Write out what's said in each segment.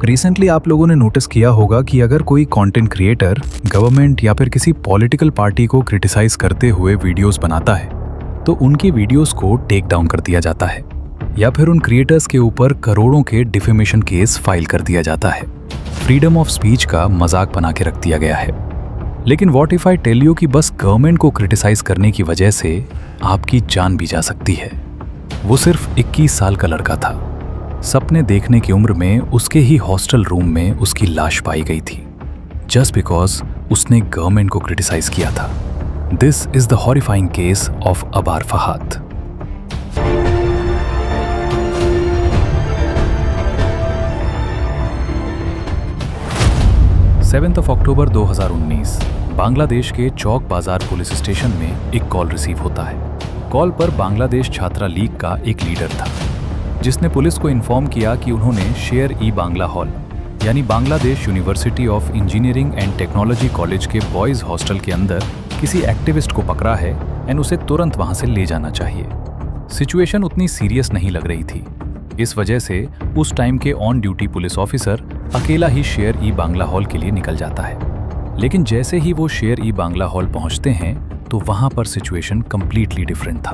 Recently आप लोगों ने नोटिस किया होगा कि अगर कोई कंटेंट क्रिएटर गवर्नमेंट या फिर किसी पॉलिटिकल पार्टी को क्रिटिसाइज करते हुए वीडियोस बनाता है तो उनकी वीडियोस को टेक डाउन कर दिया जाता है या फिर उन क्रिएटर्स के ऊपर करोड़ों के डिफेमेशन केस फाइल कर दिया जाता है। फ्रीडम ऑफ स्पीच का मजाक बना के रख दिया गया है। लेकिन what if I tell you कि बस गवर्नमेंट को क्रिटिसाइज करने की वजह से आपकी जान भी जा सकती है। वो सिर्फ 21 साल का लड़का था। सपने देखने की उम्र में उसके ही हॉस्टल रूम में उसकी लाश पाई गई थी जस्ट बिकॉज उसने गवर्नमेंट को क्रिटिसाइज किया था। This is the horrifying case of Abrar Fahad. 7 अक्टूबर 2019 बांग्लादेश के चौक बाजार पुलिस स्टेशन में एक कॉल रिसीव होता है। कॉल पर बांग्लादेश छात्रा लीग का एक लीडर था जिसने पुलिस को इन्फॉर्म किया कि उन्होंने शेर ई बांग्ला हॉल यानी Bangladesh university of engineering and technology college के बॉयज़ हॉस्टल के अंदर किसी एक्टिविस्ट को पकड़ा है एंड उसे तुरंत वहां से ले जाना चाहिए। सिचुएशन उतनी सीरियस नहीं लग रही थी, इस वजह से उस टाइम के ऑन ड्यूटी पुलिस ऑफिसर अकेला ही शेर ई बांग्ला हॉल के लिए निकल जाता है। लेकिन जैसे ही वो शेर ई बांग्ला हॉल पहुंचते हैं तो वहां पर सिचुएशन कंप्लीटली डिफरेंट था,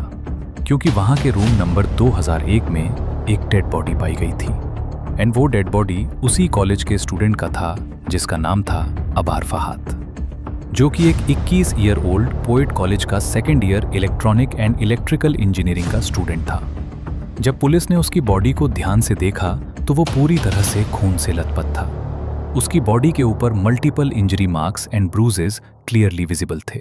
क्योंकि वहां के रूम नंबर 2001 में एक डेड बॉडी पाई गई थी एंड वो डेड बॉडी उसी कॉलेज के स्टूडेंट का था जिसका नाम था अबार फहाद, जो कि एक 21 ईयर ओल्ड पोएट कॉलेज का second year electronic and electrical engineering का स्टूडेंट था। जब पुलिस ने उसकी बॉडी को ध्यान से देखा तो वो पूरी तरह से खून से लथपथ था। उसकी बॉडी के ऊपर multiple injury marks and bruises clearly visible थे।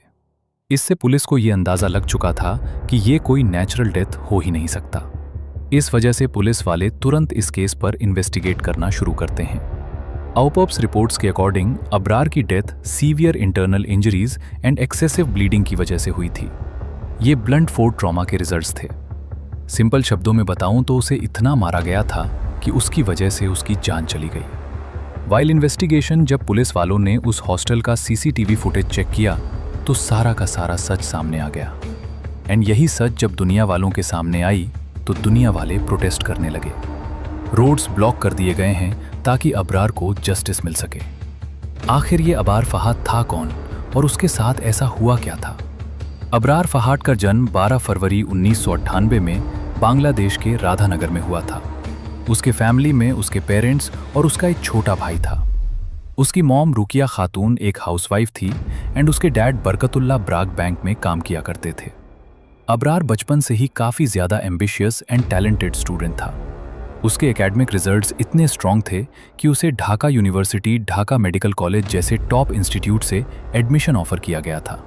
इससे पुलिस को ये अंदाजा लग चुका था कि ये कोई नेचुरल डेथ हो ही नहीं सकता। इस वजह से पुलिस वाले तुरंत इस केस पर इन्वेस्टिगेट करना शुरू करते हैं। ऑटोप्सी रिपोर्ट्स के अकॉर्डिंग अबरार की death severe internal injuries and excessive bleeding की वजह से हुई थी। ये ब्लंट फोर्स ट्रॉमा के रिजल्ट्स थे। सिंपल शब्दों में बताऊं तो उसे इतना मारा गया था कि उसकी वजह से उसकी जान चली गई। वाइल इन्वेस्टिगेशन जब पुलिस वालों ने उस हॉस्टल का सीसीटीवी फुटेज चेक किया तो सारा का सारा सच सामने आ गया एंड यही सच जब दुनिया वालों के सामने आई तो दुनिया वाले प्रोटेस्ट करने लगे। रोड्स ब्लॉक कर दिए गए हैं ताकि अबरार को जस्टिस मिल सके। आखिर ये अबार फहाद था कौन और उसके साथ ऐसा हुआ क्या था? अबरार फहाद का जन्म 12 फरवरी 1998 में बांग्लादेश के राधानगर में हुआ था। उसके फैमिली में उसके पेरेंट्स और उसका एक छोटा भाई था। उसकी मॉम रुकिया खातून एक हाउसवाइफ थी एंड उसके डैड बरकतुल्ला ब्राक बैंक में काम किया करते थे। अबरार बचपन से ही काफ़ी ज़्यादा एम्बिशियस एंड टैलेंटेड स्टूडेंट था। उसके एकेडमिक रिजल्ट्स इतने स्ट्रॉन्ग थे कि उसे Dhaka university, Dhaka medical college जैसे टॉप इंस्टीट्यूट से एडमिशन ऑफर किया गया था।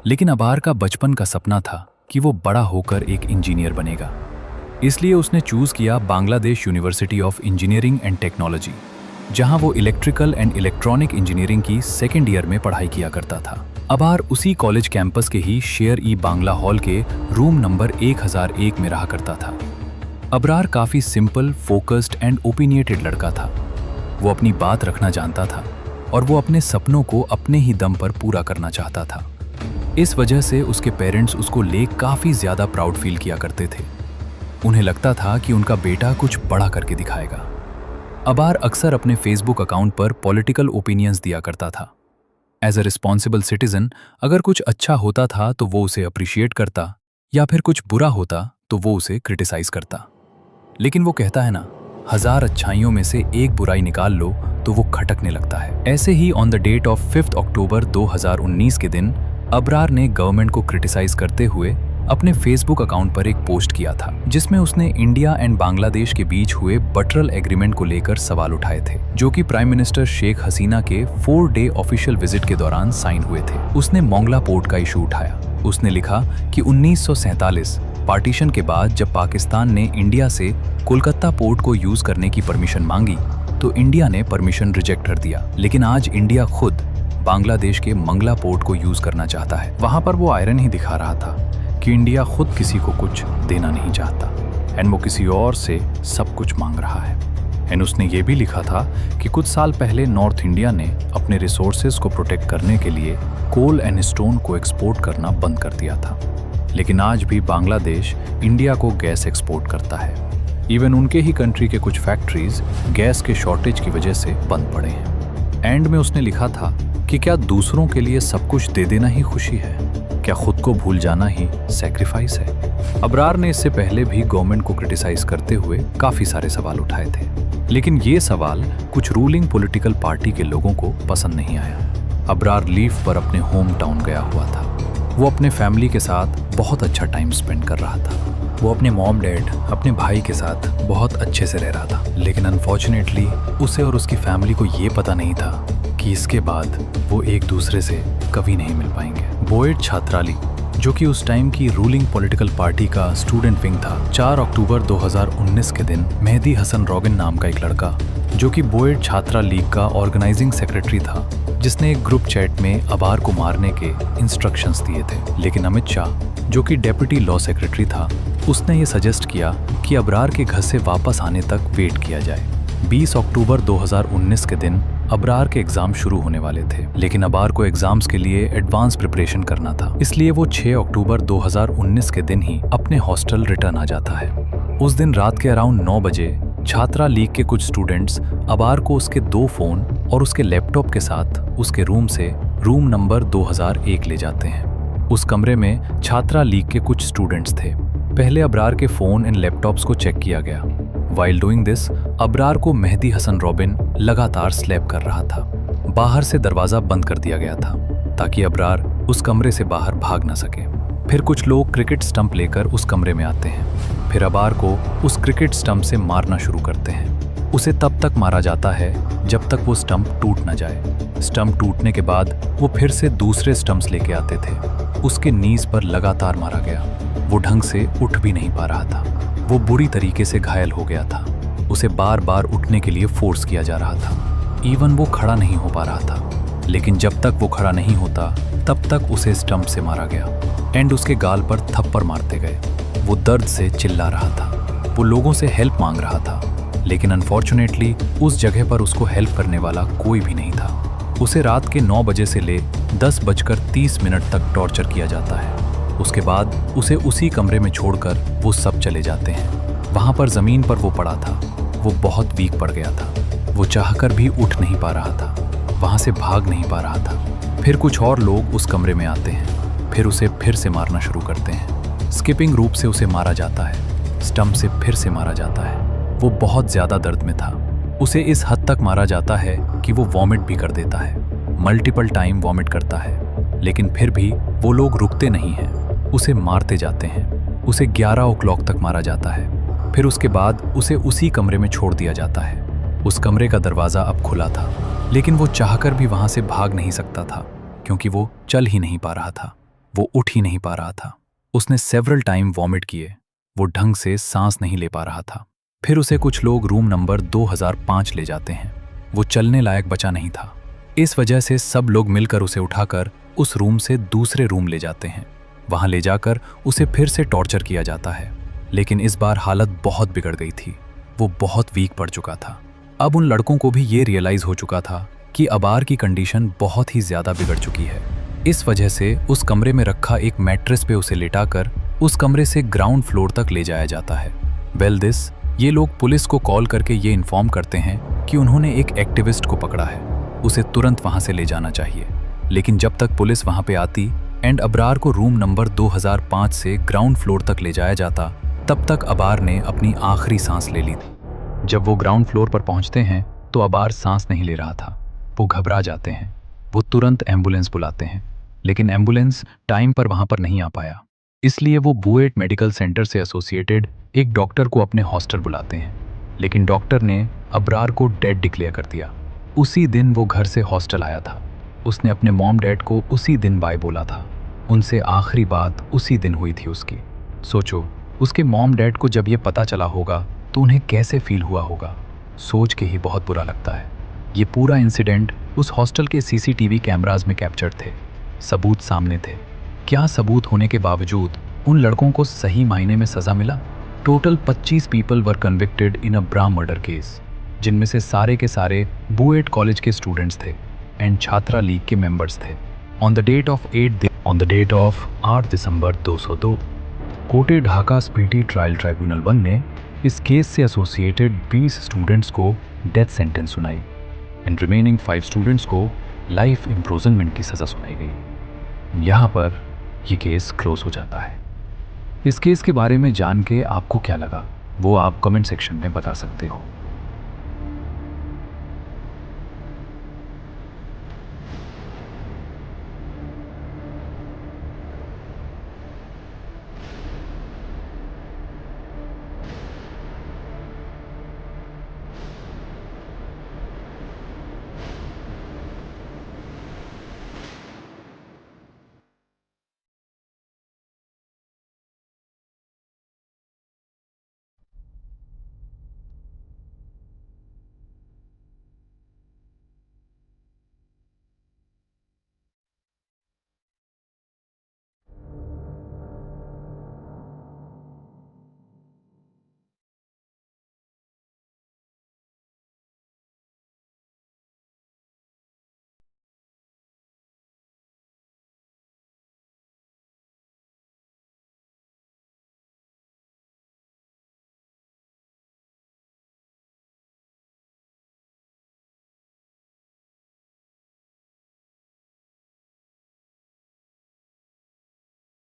लेकिन अबार का बचपन का सपना था कि वो बड़ा होकर एक इंजीनियर बनेगा, इसलिए उसने चूज़ किया Bangladesh university of engineering and technology, जहां वो इलेक्ट्रिकल एंड इलेक्ट्रॉनिक इंजीनियरिंग की सेकेंड ईयर में पढ़ाई किया करता था। अबार उसी कॉलेज कैंपस के ही शेर ई बांग्ला हॉल के रूम नंबर 1001 में रहा करता था। अबरार काफ़ी सिंपल, फोकस्ड एंड ओपिनियटेड लड़का था। वो अपनी बात रखना जानता था और वो अपने सपनों को अपने ही दम पर पूरा करना चाहता था। इस वजह से उसके पेरेंट्स उसको ले काफ़ी ज़्यादा प्राउड फील किया करते थे। उन्हें लगता था कि उनका बेटा कुछ बड़ा करके दिखाएगा। अबार अक्सर अपने फेसबुक अकाउंट पर पॉलिटिकल ओपिनियंस दिया करता था। एज अ रिस्पॉन्सिबल सिटीजन अगर कुछ अच्छा होता था तो वो उसे अप्रिशिएट करता या फिर कुछ बुरा होता तो वो उसे क्रिटिसाइज करता। लेकिन वो कहता है ना, 1000 अच्छाइयों में से एक बुराई निकाल लो तो वो खटकने लगता है। ऐसे ही ऑन द डेट ऑफ 5 अक्टूबर 2019 के दिन अबरार ने गवर्नमेंट को क्रिटिसाइज करते हुए अपने फेसबुक अकाउंट पर एक पोस्ट किया था जिसमें उसने इंडिया एंड बांग्लादेश के बीच हुए बटरल एग्रीमेंट को लेकर सवाल उठाए थे, जो कि प्राइम मिनिस्टर शेख हसीना के 4 डे ऑफिशियल विजिट के दौरान साइन हुए थे। उसने मोंगला पोर्ट का इशू उठाया। उसने लिखा कि 1947 पार्टीशन के बाद जब पाकिस्तान ने इंडिया से कोलकाता पोर्ट को यूज करने की परमिशन मांगी तो इंडिया ने परमिशन रिजेक्ट कर दिया, लेकिन आज इंडिया खुद बांग्लादेश के मंगला पोर्ट को यूज करना चाहता है। वहां पर वो आयरन ही दिखा रहा था कि इंडिया खुद किसी को कुछ देना नहीं चाहता एंड वो किसी और से सब कुछ मांग रहा है। एंड उसने ये भी लिखा था कि कुछ साल पहले नॉर्थ इंडिया ने अपने रिसोर्सेज को प्रोटेक्ट करने के लिए कोल एंड स्टोन को एक्सपोर्ट करना बंद कर दिया था, लेकिन आज भी बांग्लादेश इंडिया को गैस एक्सपोर्ट करता है। इवन उनके ही कंट्री के कुछ फैक्ट्रीज गैस के शॉर्टेज की वजह से बंद पड़े हैं। एंड में उसने लिखा था कि क्या दूसरों के लिए सब कुछ दे देना ही खुशी है, क्या खुद को भूल जाना ही सैक्रिफाइस है। अबरार ने इससे पहले भी गवर्नमेंट को क्रिटिसाइज करते हुए काफी सारे सवाल उठाए थे, लेकिन ये सवाल कुछ रूलिंग पॉलिटिकल पार्टी के लोगों को पसंद नहीं आया। अबरार लीव पर अपने होम टाउन गया हुआ था। वो अपने फैमिली के साथ बहुत अच्छा टाइम स्पेंड कर रहा था। वो अपने मॉम डैड, अपने भाई के साथ बहुत अच्छे से रह रहा था, लेकिन अनफॉर्चुनेटली उसे और उसकी फैमिली को ये पता नहीं था कि इसके बाद वो एक दूसरे से कभी नहीं मिल पाएंगे। बोएट छात्राली, जो कि उस टाइम की रूलिंग पॉलिटिकल पार्टी का स्टूडेंट विंग था, 4 अक्टूबर 2019 के दिन मेहदी हसन रोगिन नाम का एक लड़का, जो कि बोएट छात्रा लीग का ऑर्गेनाइजिंग सेक्रेटरी था, जिसने एक ग्रुप चैट में अबार को मारने के इंस्ट्रक्शंस दिए थे। लेकिन अमित शाह, जो कि डेप्यूटी लॉ सेक्रेटरी था, उसने ये सजेस्ट किया कि अबरार के घर से वापस आने तक वेट किया जाए। 20 अक्टूबर 2019 के दिन अबरार के एग्जाम शुरू होने वाले थे, लेकिन अबार को एग्जाम्स के लिए एडवांस प्रिपरेशन करना था, इसलिए वो 6 अक्टूबर 2019 के दिन ही अपने हॉस्टल रिटर्न आ जाता है। उस दिन रात के अराउंड 9 बजे छात्रा लीग के कुछ स्टूडेंट्स अबार को उसके 2 फोन और उसके लैपटॉप के साथ उसके रूम से रूम नंबर 2001 ले जाते हैं। उस कमरे में छात्रा लीग के कुछ स्टूडेंट्स थे। पहले अबरार के फोन एंड लैपटॉप्स को चेक किया गया। वाइल डूइंग दिस, अबरार को मेहदी हसन रोबिन लगातार स्लैप कर रहा था। बाहर से दरवाजा बंद कर दिया गया था ताकि अबरार उस कमरे से बाहर भाग न सके। फिर कुछ लोग क्रिकेट स्टंप लेकर उस कमरे में आते हैं। फिर अबार को उस क्रिकेट स्टंप से मारना शुरू करते हैं। उसे तब तक मारा जाता है जब तक वो स्टंप टूट न जाए। स्टंप टूटने के बाद वो फिर से दूसरे स्टंप्स लेके आते थे। उसके नीज पर लगातार मारा गया। वो ढंग से उठ भी नहीं पा रहा था। वो बुरी तरीके से घायल हो गया था। उसे बार बार उठने के लिए फोर्स किया जा रहा था। इवन वो खड़ा नहीं हो पा रहा था, लेकिन जब तक वो खड़ा नहीं होता तब तक उसे स्टंप से मारा गया एंड उसके गाल पर थप्पड़ मारते गए। वो दर्द से चिल्ला रहा था। वो लोगों से हेल्प मांग रहा था, लेकिन अनफॉर्चुनेटली उस जगह पर उसको हेल्प करने वाला कोई भी नहीं था। उसे रात के 9 बजे से ले 10:30 तक टॉर्चर किया जाता है। उसके बाद उसे उसी कमरे में छोड़कर वो सब चले जाते हैं। वहाँ पर ज़मीन पर वो पड़ा था। वो बहुत वीक पड़ गया था। वो चाहकर भी उठ नहीं पा रहा था। वहाँ से भाग नहीं पा रहा था। फिर कुछ और लोग उस कमरे में आते हैं। फिर उसे फिर से मारना शुरू करते हैं। स्किपिंग रूप से उसे मारा जाता है। स्टंप से फिर से मारा जाता है। वो बहुत ज़्यादा दर्द में था। उसे इस हद तक मारा जाता है कि वो वॉमिट भी कर देता है। मल्टीपल टाइम वॉमिट करता है, लेकिन फिर भी वो लोग रुकते नहीं हैं। उसे मारते जाते हैं। उसे 11 o'clock तक मारा जाता है। फिर उसके बाद उसे उसी कमरे में छोड़ दिया जाता है। उस कमरे का दरवाज़ा अब खुला था, लेकिन वो चाहकर भी वहाँ से भाग नहीं सकता था, क्योंकि वो चल ही नहीं पा रहा था। वो उठ ही नहीं पा रहा था। उसने सेवरल टाइम वॉमिट किए। वो ढंग से सांस नहीं ले पा रहा था। फिर उसे कुछ लोग रूम नंबर 2005 ले जाते हैं। वो चलने लायक बचा नहीं था। इस वजह से सब लोग मिलकर उसे उठाकर उस रूम से दूसरे रूम ले जाते हैं। वहां ले जाकर उसे फिर से टॉर्चर किया जाता है, लेकिन इस बार हालत बहुत बिगड़ गई थी। वो बहुत वीक पड़ चुका था। अब उन लड़कों को भी ये रियलाइज हो चुका था कि अबार की कंडीशन बहुत ही ज्यादा बिगड़ चुकी है। इस वजह से उस कमरे में रखा एक मैट्रेस पे उसे लेटाकर उस कमरे से ग्राउंड फ्लोर तक ले जाया जाता है। वेल दिस, ये लोग पुलिस को कॉल करके ये इन्फॉर्म करते हैं कि उन्होंने एक एक्टिविस्ट को पकड़ा है। उसे तुरंत वहां से ले जाना चाहिए। लेकिन जब तक पुलिस वहां पे आती एंड अबरार को रूम नंबर 2005 से ग्राउंड फ्लोर तक ले जाया जाता, तब तक अबार ने अपनी आखिरी सांस ले ली थी। जब वो ग्राउंड फ्लोर पर पहुंचते हैं तो अबार सांस नहीं ले रहा था। वो घबरा जाते हैं। वो तुरंत एम्बुलेंस बुलाते हैं, लेकिन एम्बुलेंस टाइम पर वहां पर नहीं आ पाया। इसलिए वो बुएट मेडिकल सेंटर से एसोसिएटेड एक डॉक्टर को अपने हॉस्टल बुलाते हैं, लेकिन डॉक्टर ने अबरार को डेड डिक्लेयर कर दिया। उसी दिन वो घर से हॉस्टल आया था। उसने अपने मॉम डैड को उसी दिन बाय बोला था। उनसे आखिरी बात उसी दिन हुई थी उसकी। सोचो, उसके मॉम डैड को जब ये पता चला होगा तो उन्हें कैसे फील हुआ होगा। सोच के ही बहुत बुरा लगता है। ये पूरा इंसिडेंट उस हॉस्टल के सीसीटीवी कैमराज में कैप्चर्ड थे। सबूत सामने थे। क्या सबूत होने के बावजूद उन लड़कों को सही मायने में सजा मिला? Total 25 people were convicted in a bra murder case, जिनमें से सारे के सारे बुएट कॉलेज के स्टूडेंट्स थे एंड छात्रा लीग के मेंबर्स थे। ऑन द डेट ऑफ 8 दिसंबर 202, कोटे ढाका स्पीडी ट्रायल ट्राइब्यूनल 1 ने इस केस से एसोसिएटेड 20 स्टूडेंट्स को डेथ सेंटेंस सुनाई एंड रिमेनिंग 5 स्टूडेंट्स को लाइफ इम्प्रिजनमेंट की सज़ा सुनाई गई। यहाँ पर ये केस क्लोज हो जाता है। इस केस के बारे में जान के आपको क्या लगा वो आप कमेंट सेक्शन में बता सकते हो।